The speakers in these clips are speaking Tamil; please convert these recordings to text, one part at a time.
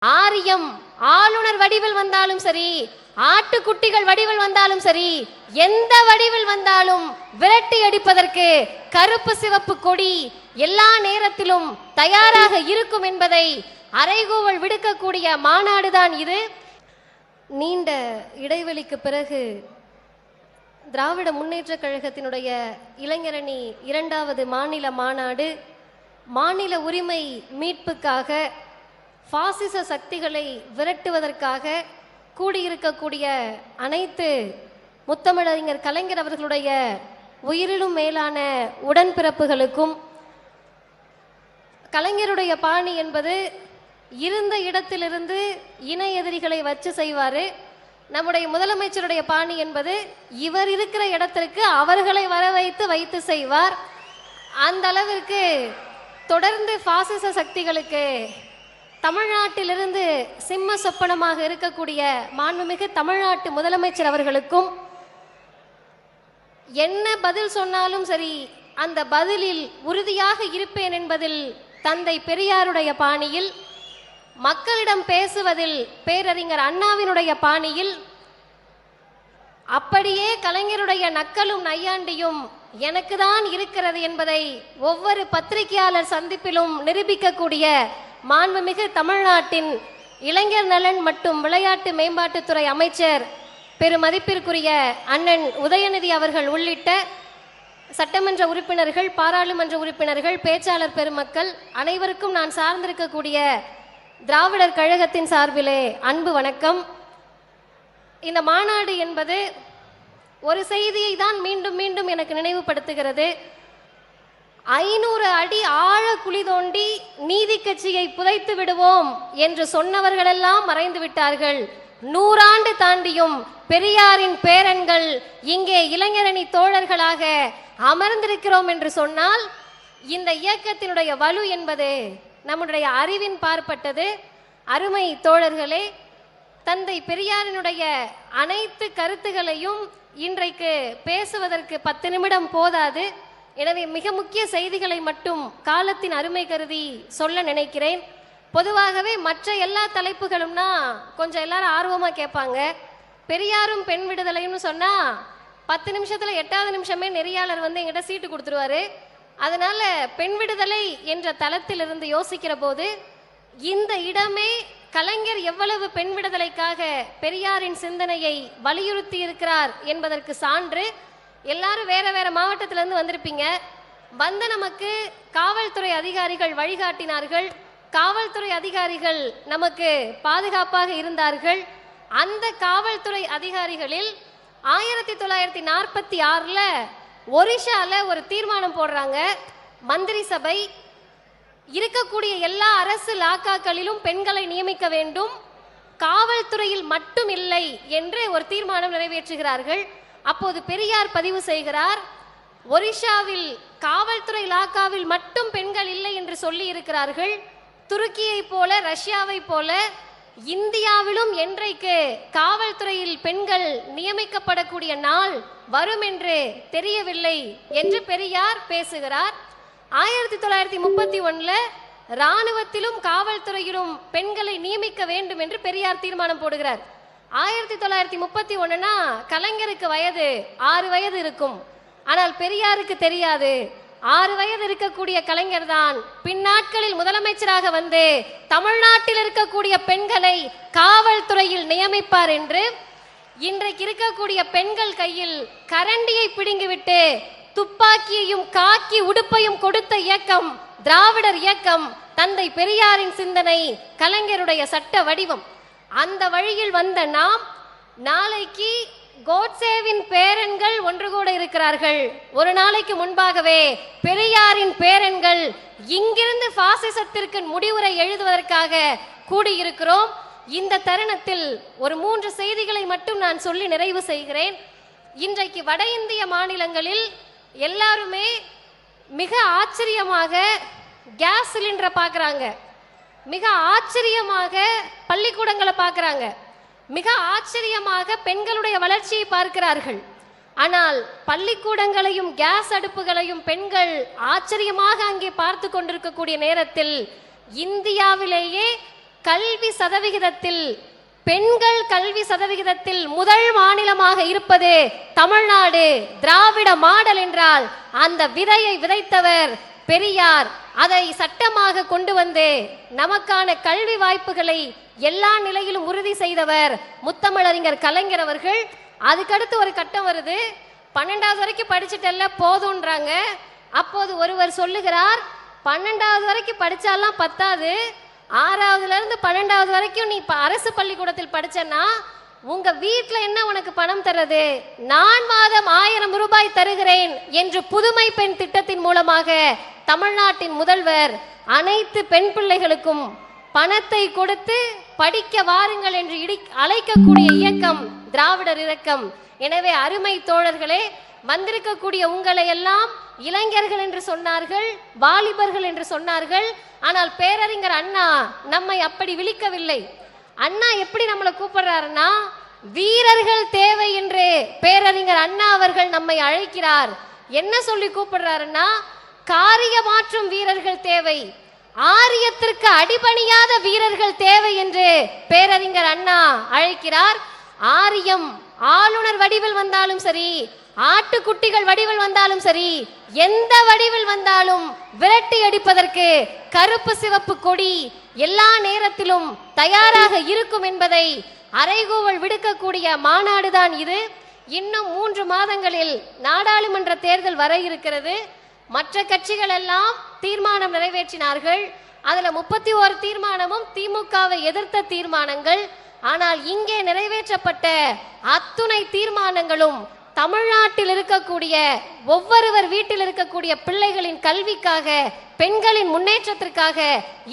ஆரியம் ஆளுநர் வடிவில் வந்தாலும் சரி, ஆட்டுக்குட்டிகள் வடிவில் வந்தாலும் சரி, எந்த வடிவில் வந்தாலும் விரட்டி அடிப்பதற்கு கருப்பு சிவப்பு கொடி எல்லா நேரத்திலும் தயாராக இருக்கும் என்பதை அறைகூவல் விடுக்கக்கூடிய மாநாடுதான் இது. நீண்ட இடைவெளிக்கு பிறகு திராவிட முன்னேற்ற கழகத்தினுடைய இளைஞரணி 2வது மாநில மாநாடு மாநில உரிமை மீட்புக்காக, பாசிச சக்திகளை விரட்டுவதற்காக கூடியிருக்கக்கூடிய அனைத்து முத்தமிழறிஞர் கலைஞர் அவர்களுடைய உயிரிலும் மேலான உடன்பிறப்புகளுக்கும், கலைஞருடைய பாணி என்பது இருந்த இடத்திலிருந்து இணை எதிரிகளை வச்சு செய்வார். நம்முடைய முதலமைச்சருடைய பாணி என்பது இவர் இருக்கிற இடத்திற்கு அவர்களை வர வைத்து செய்வார். அந்த அளவிற்கு தொடர்ந்து பாசிச சக்திகளுக்கு தமிழ்நாட்டிலிருந்து சிம்ம சொப்பனமாக இருக்கக்கூடிய மாண்புமிகு தமிழ்நாட்டு முதலமைச்சர் அவர்களுக்கும் என்ன பதில் சொன்னாலும் சரி, அந்த பதிலில் உறுதியாக இருப்பேன் என்பதில் தந்தை பெரியாருடைய பாணியில், மக்களிடம் பேசுவதில் பேரறிஞர் அண்ணாவினுடைய பாணியில், அப்படியே கலைஞருடைய நக்கலும் நையாண்டியும் எனக்கு தான் இருக்கிறது என்பதை ஒவ்வொரு பத்திரிகையாளர் சந்திப்பிலும் நிரூபிக்கக்கூடிய மாண்புமிகு தமிழ்நாட்டின் இளைஞர் நலன் மற்றும் விளையாட்டு மேம்பாட்டுத்துறை அமைச்சர் பெருமதிப்பிற்குரிய அண்ணன் உதயநிதி அவர்கள் உள்ளிட்ட சட்டமன்ற உறுப்பினர்கள், பாராளுமன்ற உறுப்பினர்கள், பேச்சாளர் பெருமக்கள் அனைவருக்கும் நான் சார்ந்திருக்கக்கூடிய திராவிடர் கழகத்தின் சார்பிலே அன்பு வணக்கம். இந்த மாநாடு என்பது ஒரு செய்தியை தான் மீண்டும் மீண்டும் எனக்கு நினைவுபடுத்துகிறது. 500 அடி ஆழ குழி தோண்டி நீதி கட்சியை புதைத்து விடுவோம் என்று சொன்னவர்களெல்லாம் மறைந்து விட்டார்கள். 100 ஆண்டு தாண்டியும் பெரியாரின் பேரன்கள் இங்கே இளைஞரணி தோழர்களாக அமர்ந்திருக்கிறோம் என்று சொன்னால், இந்த இயக்கத்தினுடைய வலு என்பது நம்முடைய அறிவின் பார்ப்பட்டது. அருமை தோழர்களே, தந்தை பெரியாரினுடைய அனைத்து கருத்துகளையும் இன்றைக்கு பேசுவதற்கு 10 நிமிடம் போதாது. எனவே மிக முக்கிய செய்திகளை மட்டும் காலத்தின் அருமை கருதி சொல்ல நினைக்கிறேன். பொதுவாகவே மற்ற எல்லா தலைப்புகளும்னா கொஞ்சம் எல்லாரும் ஆர்வமாக கேட்பாங்க. பெரியாரும் பெண் விடுதலைன்னு சொன்னால் 10 நிமிஷத்தில் 8வது நிமிஷமே நெறியாளர் வந்து எங்கிட்ட சீட்டு கொடுத்துருவாரு. அதனால பெண் விடுதலை என்ற தளத்தில் இருந்து யோசிக்கிற போது இந்த இடமே கலைஞர் எவ்வளவு பெண் விடுதலைக்காக பெரியாரின் சிந்தனையை வலியுறுத்தி இருக்கிறார் என்பதற்கு சான்று. எல்லாரும் வேற வேற மாவட்டத்திலிருந்து வந்திருப்பீங்க. வந்த நமக்கு காவல்துறை அதிகாரிகள் வழிகாட்டினார்கள். காவல்துறை அதிகாரிகள் நமக்கு பாதுகாப்பாக இருந்தார்கள். அந்த காவல்துறை அதிகாரிகளில் 1946 ஒரிஷால ஒரு தீர்மானம் போடுறாங்க. மந்திரி சபை இருக்கக்கூடிய எல்லா அரசு லாக்காக்களிலும் பெண்களை நியமிக்க வேண்டும், காவல்துறையில் மட்டும் இல்லை என்று ஒரு தீர்மானம் நிறைவேற்றுகிறார்கள். அப்போது பெரியார் பதிவு செய்கிறார், ஒரிஷாவில் காவல்துறை லாக்காவில் மட்டும் பெண்கள் இல்லை என்று சொல்லி இருக்கிறார்கள். துருக்கியை போல, ரஷ்யாவை போல இந்தியாவிலும் என்றைக்கு காவல்துறையில் பெண்கள் நியமிக்கப்படக்கூடிய நாள் வரும் என்று தெரியவில்லை என்று பெரியார் பேசுகிறார். 1931 இராணுவத்திலும் காவல்துறையிலும் பெண்களை நியமிக்க வேண்டும் என்று பெரியார் தீர்மானம் போடுகிறார். 1931 கலைஞருக்கு வயது 6 வயது இருக்கும். ஆனால் பெரியாருக்கு தெரியாது, 6 வயது இருக்கக்கூடிய கலைஞர் தான் பின்னாட்களில் முதலமைச்சராக வந்து தமிழ்நாட்டில் இருக்கக்கூடிய பெண்களை காவல்துறையில் நியமிப்பார் என்று. இன்றைக்கு இருக்கக்கூடிய பெண்கள் கையில் கரண்டியை பிடுங்கிவிட்டு துப்பாக்கியையும் காக்கி உடுப்பையும் கொடுத்த இயக்கம் திராவிடர் இயக்கம். தந்தை பெரியாரின் சிந்தனை, கலைஞருடைய சட்ட வடிவம். அந்த வழியில் வந்த நாம் நாளைக்கு கோட்சேவின் பேரன்கள் ஒன்று கூட இருக்கிறார்கள். ஒரு நாளைக்கு முன்பாகவே பெரியாரின் பேரன்கள் இங்கிருந்து பாசிசத்திற்கு முடிவுரை எழுதுவதற்காக கூடியிருக்கிறோம். இந்த தருணத்தில் ஒரு 3 செய்திகளை மட்டும் நான் சொல்லி நிறைவு செய்கிறேன். இன்றைக்கு வட இந்திய மாநிலங்களில் எல்லாருமே மிக ஆச்சரியமாக கேஸ் சிலிண்டரை பார்க்குறாங்க, மிக ஆச்சரியமாக பள்ளிக்கூடங்களை பார்க்குறாங்க, மிக ஆச்சரியமாக பெண்களுடைய வளர்ச்சியை பார்க்கிறார்கள். ஆனால் பள்ளிக்கூடங்களையும் கேஸ் அடுப்புகளையும் பெண்கள் ஆச்சரியமாக அங்கே பார்த்து கொண்டிருக்கக்கூடிய நேரத்தில் இந்தியாவிலேயே கல்வி சதவிகிதத்தில் பெண்கள் கல்வி சதவிகிதத்தில் முதல் மாநிலமாக இருப்பது தமிழ்நாடு. திராவிட மாடல் என்றால் அந்த விதையை விதைத்தவர் பெரியார். அதை சட்டமாக கொண்டு வந்து நமக்கான கல்வி வாய்ப்புகளை எல்லா நிலையிலும் உறுதி செய்தவர் முத்தமிழறிஞர் கலைஞர் அவர்கள். அதுக்கடுத்து ஒரு கட்டம் வருது, 12வது வரைக்கும் படிச்சுட்டல்ல போதும்ன்றாங்க. அப்போது ஒருவர் சொல்லுகிறார், 12வது வரைக்கும் படிச்சாலாம் பத்தாது, 6வதுல இருந்து 12வது வரைக்கும் நீ அரசு பள்ளிக்கூடத்தில் படிச்சன்னா உங்க வீட்டுல என்ன உனக்கு பணம் தர்றது, நான் மாதம் 1000 ரூபாய் தருகிறேன் என்று புதுமை பெண் திட்டத்தின் மூலமாக தமிழ்நாட்டின் முதல்வர் அனைத்து பெண் பிள்ளைகளுக்கும் பணத்தை கொடுத்து படிக்க வாருங்கள் என்று அழைக்கக்கூடிய இயக்கம் திராவிடர் இயக்கம். எனவே அருமை தோழர்களே, வந்திருக்கக்கூடிய உங்களை எல்லாம் இளைஞர்கள் என்று சொன்னார்கள், வாலிபர்கள் என்று சொன்னார்கள். ஆனால் பேரறிஞர் அண்ணா நம்மை அப்படி விழிக்கவில்லை. அண்ணா எப்படி நம்மளை கூப்பிடுறாருன்னா, வீரர்கள் தேவை என்று பேரறிஞர் அண்ணா அவர்கள் நம்மை அழைக்கிறார். என்ன சொல்லி கூப்பிடுறாருன்னா, காரியமாற்றும் வீரர்கள் தேவை, ஆரியத்திற்கு அடிபணியாத வீரர்கள் தேவை என்று பேரறிஞர் அண்ணா அழைக்கிறார். ஆரியம் ஆளுநர் வடிவில் வந்தாலும் சரி, ஆட்டுக்குட்டிகள் வடிவில் வந்தாலும் சரி, எந்த வடிவில் வந்தாலும் விரட்டி அடிப்பதற்கு கருப்பு சிவப்பு கொடி எல்லா நேரத்திலும் தயாராக இருக்கும் என்பதை அறைகூவல் விடுக்கக்கூடிய மாநாடுதான் இது. இன்னும் 3 மாதங்களில் நாடாளுமன்ற தேர்தல் வர இருக்கிறது. மற்ற கட்சிகள் எல்லாம் தீர்மானம் நிறைவேற்றினார்கள். அதுல 31 தீர்மானமும் திமுகவை எதிர்த்த தீர்மானங்கள். ஆனால் இங்கே நிறைவேற்றப்பட்ட அத்துணை தீர்மானங்களும் தமிழ்நாட்டில் இருக்கக்கூடிய ஒவ்வொருவர் வீட்டில் இருக்கக்கூடிய பிள்ளைகளின் கல்விக்காக, பெண்களின் முன்னேற்றத்திற்காக,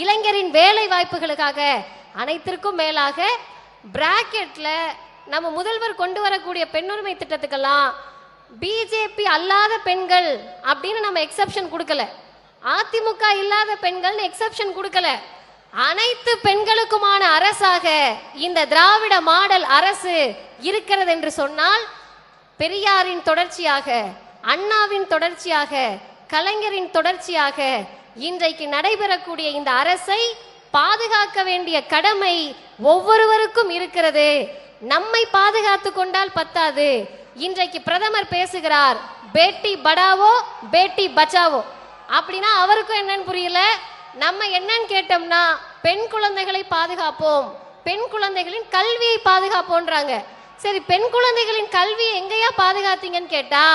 இளைஞரின் வேலை வாய்ப்புகளுக்காக, அனைத்திற்கும் மேலாக பிராக்கெட்ல நம்ம முதல்வர் கொண்டு வரக்கூடிய பெண்ணுரிமை திட்டத்துக்கெல்லாம் பிஜேபி அல்லாத பெண்கள் அப்படின்னு நம்ம எக்ஸப்ஷன் கொடுக்கல, அதிமுக இல்லாத பெண்கள் எக்ஸப்ஷன் கொடுக்கல. அனைத்து பெண்களுக்குமான அரசாக இந்த திராவிட மாடல் அரசு இருக்கிறது என்று சொன்னால், பெரியாரின் தொடர்ச்சியாக, அண்ணாவின் தொடர்ச்சியாக, கலைஞரின் தொடர்ச்சியாக இன்றைக்கு நடைபெறக்கூடிய இந்த அரசை பாதுகாக்க வேண்டிய கடமை ஒவ்வொருவருக்கும் இருக்கிறது. நம்மை பாதுகாத்து கொண்டால் பத்தாது. இன்றைக்கு பிரதமர் பேசுகிறார், பேட்டி படாவோ பேட்டி பச்சாவோ. அப்படின்னா அவருக்கும் என்னன்னு புரியல. நம்ம என்னன்னு கேட்டோம்னா, பெண் குழந்தைகளை பாதுகாப்போம், பெண் குழந்தைகளின் கல்வியை பாதுகாப்போன்றாங்க. சரி, பெண் குழந்தைகளின் கல்வியை எங்கேயா பாதுகாத்தீங்கன்னு கேட்டா,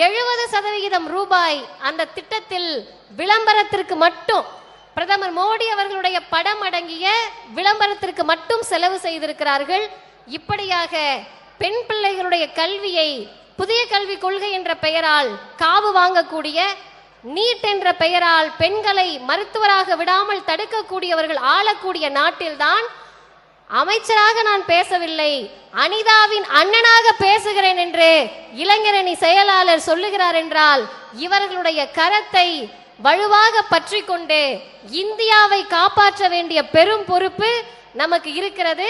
70% ரூபாய் அந்த திட்டத்தில் விளம்பரத்திற்கு மட்டும், பிரதமர் மோடி அவர்களுடைய படம் அடங்கிய விளம்பரத்திற்கு மட்டும் செலவு செய்திருக்கிறார்கள். இப்படியாக பெண் பிள்ளைகளுடைய கல்வியை புதிய கல்விக் கொள்கை என்ற பெயரால் காவு வாங்கக்கூடிய, நீட் என்ற பெயரால் பெண்களை மருத்துவராக விடாமல் தடுக்கக்கூடியவர்கள் ஆளக்கூடிய நாட்டில்தான் அமைச்சராக நான் பேசவில்லை, அனிதாவின் அண்ணனாக பேசுகிறேன் என்று இளைஞரணி செயலாளர் சொல்லுகிறார் என்றால், இவர்களுடைய கரத்தை வலுவாக பற்றி கொண்டு இந்தியாவை காப்பாற்ற வேண்டிய பெரும் பொறுப்பு நமக்கு இருக்கிறது.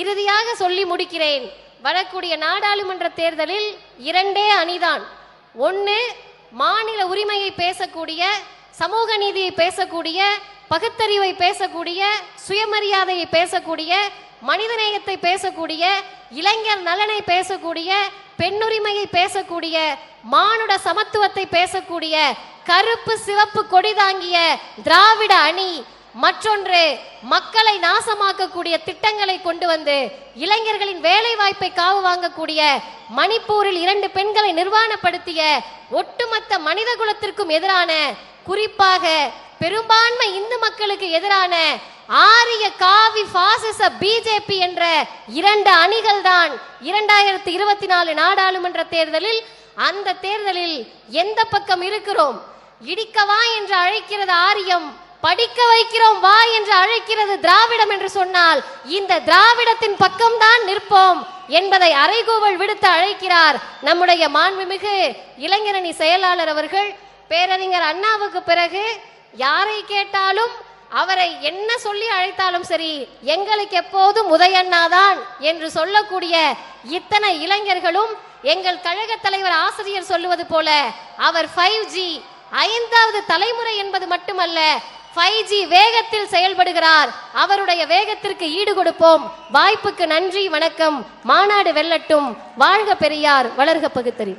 இறுதியாக சொல்லி முடிக்கிறேன். வரக்கூடிய நாடாளுமன்ற தேர்தலில் 2 அணிதான். 1 மாநில உரிமையை பேசக்கூடிய, சமூக நீதியை பேசக்கூடிய, பகுத்தறிவை பேசக்கூடிய, சுயமரியாதையை பேசக்கூடிய, மனிதநேயத்தை பேசக்கூடிய, இளைஞர் நலனை பேசக்கூடிய, பெண்ணுரிமையை பேசக்கூடிய, மானுட சமத்துவத்தை பேசக்கூடிய கருப்பு சிவப்பு கொடி தாங்கிய திராவிட அணி. மற்றொன்று, மக்களை நாசமாக்கக்கூடிய திட்டங்களை கொண்டு வந்து இளைஞர்களின் வேலை வாய்ப்பை காவு வாங்கக்கூடிய, மணிப்பூரில் 2 பெண்களை நிர்வாணப்படுத்திய ஒட்டுமொத்த மனித குலத்திற்கும் எதிரான, குறிப்பாக பெரும்பான்மை இந்து மக்களுக்கு எதிரான ஆரிய காவி பாசிச பிஜேபி என்ற 2 அணிகள் தான் 2024 நாடாளுமன்ற தேர்தலில். அந்த தேர்தலில் எந்த பக்கம் இருக்கிறோம்? இடிக்கவா என்று அழைக்கிறது ஆரியம், படிக்க வைக்கிறோம் வா என்று அழைக்கிறது திராவிடம் என்று சொன்னால், இந்த திராவிடத்தின் பக்கம்தான் நிற்போம் என்பதை அறைகூவல் விடுத்து அழைக்கிறார் நம்முடைய மாண்புமிகு இளைஞரணி செயலாளர் அவர்கள். பேரறிஞர் அண்ணாவுக்கு பிறகு யாரை கேட்டாலும், அவரை என்ன சொல்லி அழைத்தாலும் சரி, எங்களுக்கு எப்போதும் உதயண்ணாதான் என்று சொல்லக்கூடிய இத்தனை இளைஞர்களும், எங்கள் கழக தலைவர் ஆசிரியர் சொல்லுவது போல, அவர் 5G 5வது தலைமுறை என்பது மட்டுமல்ல, 5G வேகத்தில் செயல்படுகிறார். அவருடைய வேகத்திற்கு ஈடு கொடுப்போம். வாய்ப்புக்கு நன்றி, வணக்கம். மாநாடு வெல்லட்டும். வாழ்க பெரியார், வளர்க பகுத்தறிவு.